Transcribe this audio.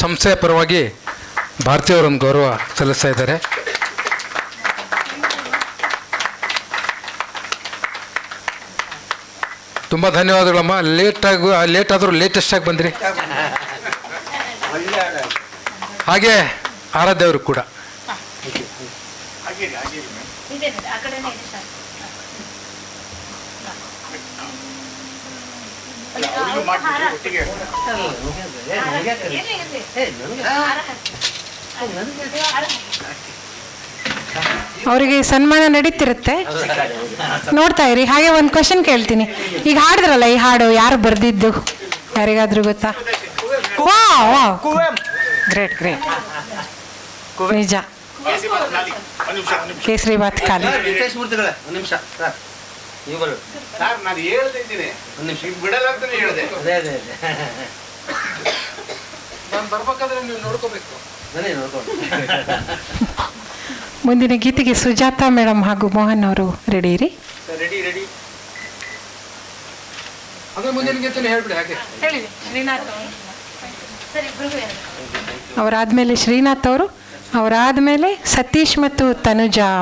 ಸಂಸ್ಥೆಯ ಪರವಾಗಿ ಭಾರತೀಯವರೊಂದು ಗೌರವ ಸಲ್ಲಿಸ್ತಾ ಇದ್ದಾರೆ. ತುಂಬ ಧನ್ಯವಾದಗಳಮ್ಮ. ಲೇಟ್ ಆದರೂ ಲೇಟೆಸ್ಟಾಗಿ ಬಂದ್ರಿ. ಹಾಗೆ ಆರಾಧ್ಯವರು ಕೂಡ ಅವರಿಗೆ ಸನ್ಮಾನ ನಡೀತಿರುತ್ತೆ, ನೋಡ್ತಾ ಇರಿ. ಹಾಗೆ ಒಂದು ಕ್ವಶನ್ ಕೇಳ್ತೀನಿ. ಈಗ ಹಾಡಿದ್ರಲ್ಲ, ಈ ಹಾಡು ಯಾರು ಬರೆದಿದ್ದು? ಯಾರಿಗಾದ್ರೂ ಗೊತ್ತಾ? ಗ್ರೇಟ್ ಗ್ರೇಟ್, ನಿಜ. ಕೇಸರಿ ಬಾತ್ ಖಾಲಿ. ಮುಂದಿನ ಗೀತೆಗೆ ಸುಜಾತಾ ಮೇಡಮ್ ಹಾಗೂ ಮೋಹನ್ ಅವರು ರೆಡಿ ಇರಿ. ಅವರಾದ್ಮೇಲೆ ಶ್ರೀನಾಥ್ ಅವರು, ಅವರಾದ್ಮೇಲೆ ಸತೀಶ್ ಮತ್ತು ತನುಜಾ